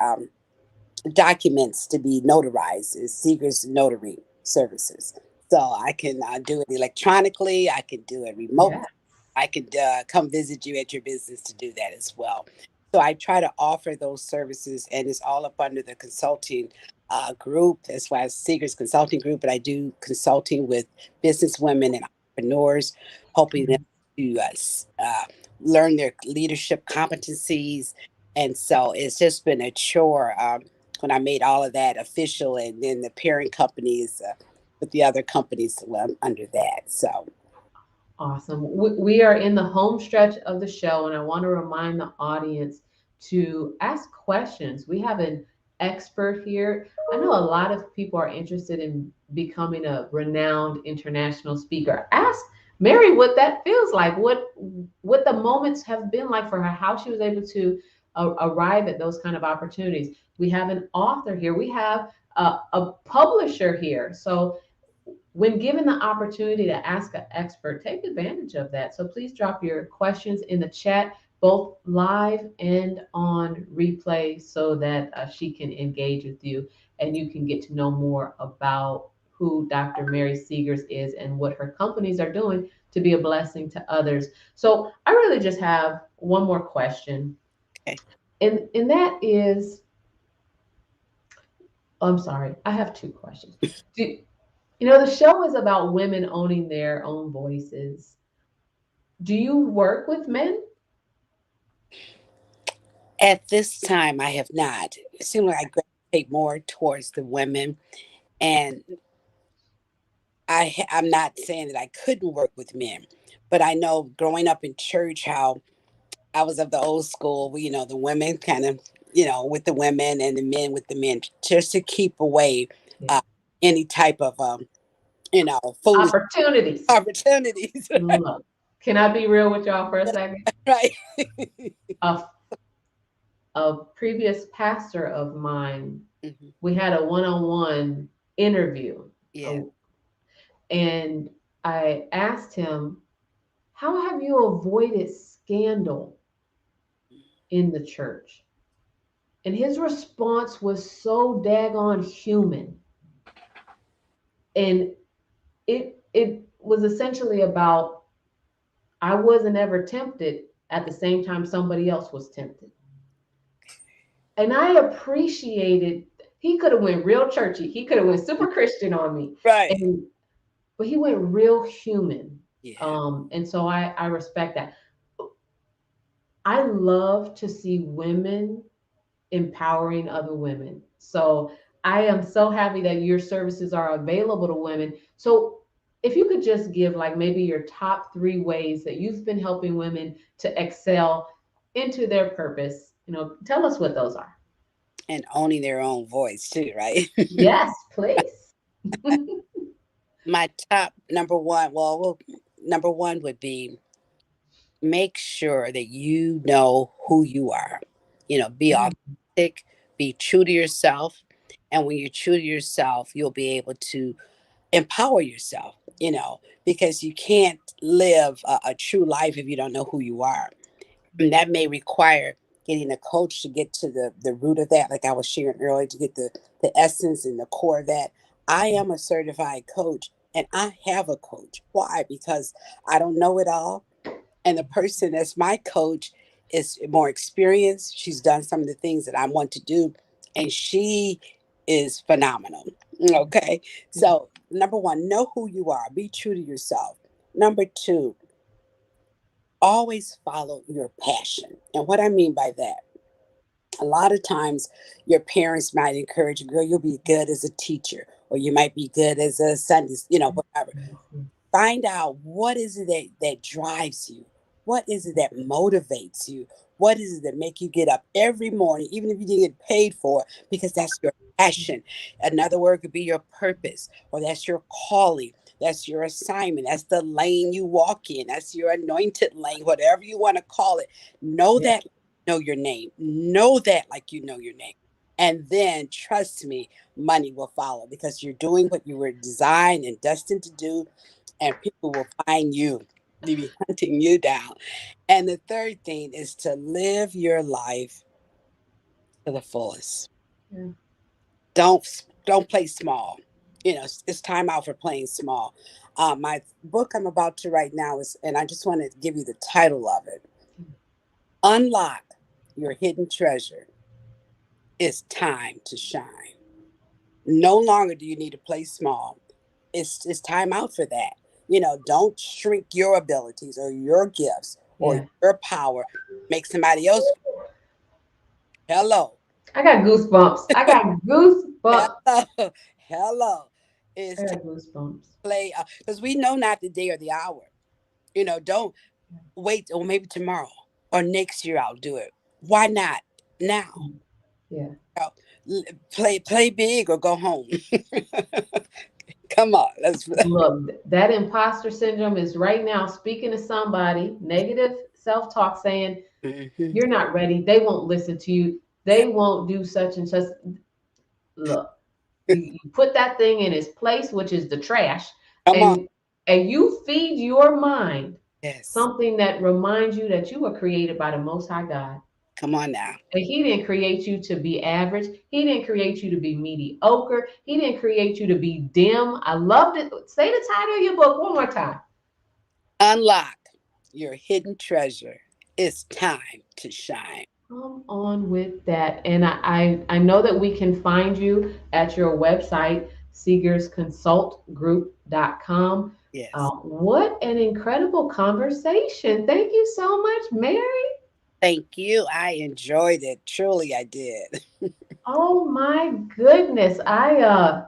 documents to be notarized is Seegers Notary Services. So I can do it electronically. I can do it Yeah. remotely. I could come visit you at your business to do that as well. So I try to offer those services, and it's all up under the consulting group. That's why it's Seegers Consulting Group. But I do consulting with business women and entrepreneurs, helping them to learn their leadership competencies. And so it's just been a chore. When I made all of that official, and then the parent companies with the other companies under that. So, Awesome. We are in the home stretch of the show, and I want to remind the audience to ask questions. We have an expert here. I know a lot of people are interested in becoming a renowned international speaker. Ask Mary, what that feels like, what the moments have been like for her, how she was able to arrive at those kind of opportunities. We have an author here. We have a publisher here. So when given the opportunity to ask an expert, take advantage of that. So please drop your questions in the chat, both live and on replay, so that she can engage with you and you can get to know more about who Dr. Mary Segars is and what her companies are doing to be a blessing to others. So I really just have one more question. Okay. And that is, I'm sorry, I have two questions. Do, the show is about women owning their own voices. Do you work with men? At this time, I have not. It seems like I gravitate more towards the women, and I'm not saying that I couldn't work with men, but I know growing up in church how I was of the old school. The women kind of, with the women and the men with the men, just to keep away Yeah. uh, any type of, foolish Opportunities. opportunities. Look, can I be real with y'all for a second? Right. A, a previous pastor of mine, Hmm. we had a one-on-one interview, Yeah. and I asked him, "How have you avoided scandal in the church?" And his response was so daggone human. And it was essentially about, I wasn't ever tempted at the same time somebody else was tempted. And I appreciated, he could have went real churchy. He could have went super Christian on me. Right. But he went real human. Yeah. And so I respect that. I love to see women empowering other women. So I am so happy that your services are available to women. So if you could just give like maybe your top three ways that you've been helping women to excel into their purpose, tell us what those are. And owning their own voice too, right? Yes, please. My top number one, number one would be make sure that you know who you are. Be authentic, be true to yourself. And when you're true to yourself, you'll be able to empower yourself, because you can't live a true life if you don't know who you are. And that may require getting a coach to get to the root of that, like I was sharing earlier, to get the essence and the core of that. I am a certified coach and I have a coach. Why? Because I don't know it all. And the person that's my coach is more experienced. She's done some of the things that I want to do, and she is phenomenal. Okay. So, number one, know who you are, be true to yourself. Number two, always follow your passion. And what I mean by that, a lot of times your parents might encourage you, girl, you'll be good as a teacher, or you might be good as a Sunday, whatever. Find out what is it that drives you. What is it that motivates you? What is it that make you get up every morning, even if you didn't get paid for it, because that's your passion. Another word could be your purpose, or that's your calling. That's your assignment. That's the lane you walk in. That's your anointed lane, whatever you want to call it. Know Yeah. that, know your name. Know that like you know your name. And then trust me, money will follow because you're doing what you were designed and destined to do, and people will find you. They be hunting you down. And the third thing is to live your life to the fullest. Yeah. Don't play small. It's time out for playing small. My book I'm about to write now is, and I just want to give you the title of it. Unlock your hidden treasure. It's time to shine. No longer do you need to play small. It's time out for that. Don't shrink your abilities or your gifts or Yeah. your power. Make somebody else. Hello. I got goosebumps. I got goosebumps. Hello. Hello. I It's time got goosebumps. to play because we know not the day or the hour. Don't wait or maybe tomorrow or next year I'll do it. Why not now? Yeah. Play big or go home. Come on, let's. Look, that imposter syndrome is right now speaking to somebody, negative self-talk saying, Mhm. you're not ready. They won't listen to you. They won't do such and such. Look, you put that thing in its place, which is the trash, Come on. and you feed your mind Yes. something that reminds you that you were created by the Most High God. Come on now. And He didn't create you to be average. He didn't create you to be mediocre. He didn't create you to be dim. I loved it. Say the title of your book one more time. Unlock your hidden treasure. It's time to shine. Come on with that. And I know that we can find you at your website, SegarsConsultGroup.com. Yes. What an incredible conversation. Thank you so much, Mary. Thank you. I enjoyed it. Truly, I did. Oh my goodness. I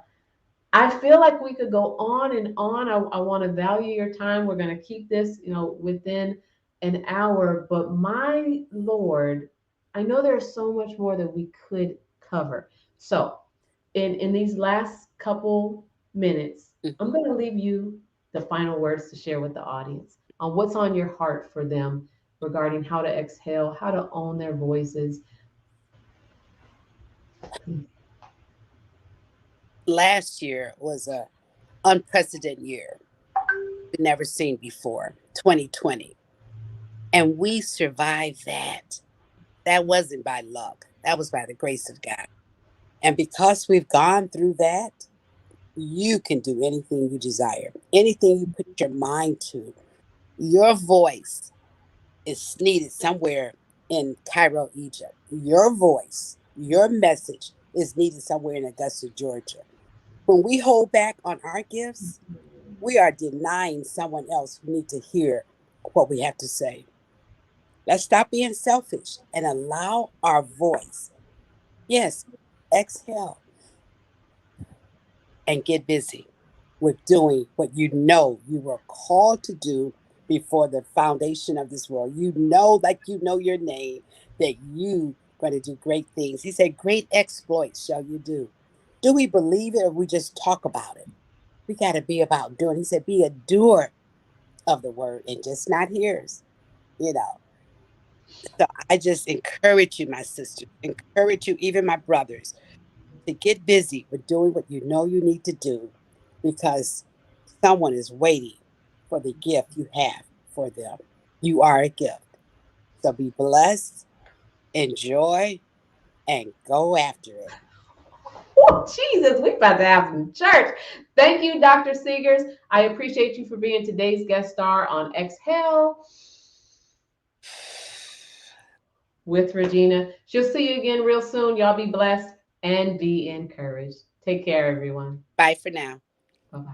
feel like we could go on and on. I want to value your time. We're going to keep this, within an hour. But my Lord, I know there's so much more that we could cover. So, in these last couple minutes, I'm Mhm. going to leave you the final words to share with the audience on what's on your heart for them regarding how to exhale, how to own their voices. Last year was a unprecedented year we've never seen before, 2020. And we survived that. That wasn't by luck. That was by the grace of God. And because we've gone through that, you can do anything you desire, anything you put your mind to. Your voice is needed somewhere in Cairo, Egypt. Your voice, your message is needed somewhere in Augusta, Georgia. When we hold back on our gifts, we are denying someone else who need to hear what we have to say. Let's stop being selfish and allow our voice. Yes, exhale and get busy with doing what you know you were called to do before the foundation of this world. You know, like you know your name, that you going to do great things. He said, great exploits shall you do. Do we believe it or we just talk about it? We got to be about doing. He said, be a doer of the word and just not hearers, you know. So I just encourage you, my sisters, encourage you, even my brothers, to get busy with doing what you know you need to do because someone is waiting for the gift you have for them. You are a gift. So be blessed, enjoy, and go after it. Oh, Jesus, we about to have some church. Thank you, Dr. Segars. I appreciate you for being today's guest star on Exhale with Regina. She'll see you again real soon. Y'all be blessed and be encouraged. Take care, everyone. Bye for now. Bye bye.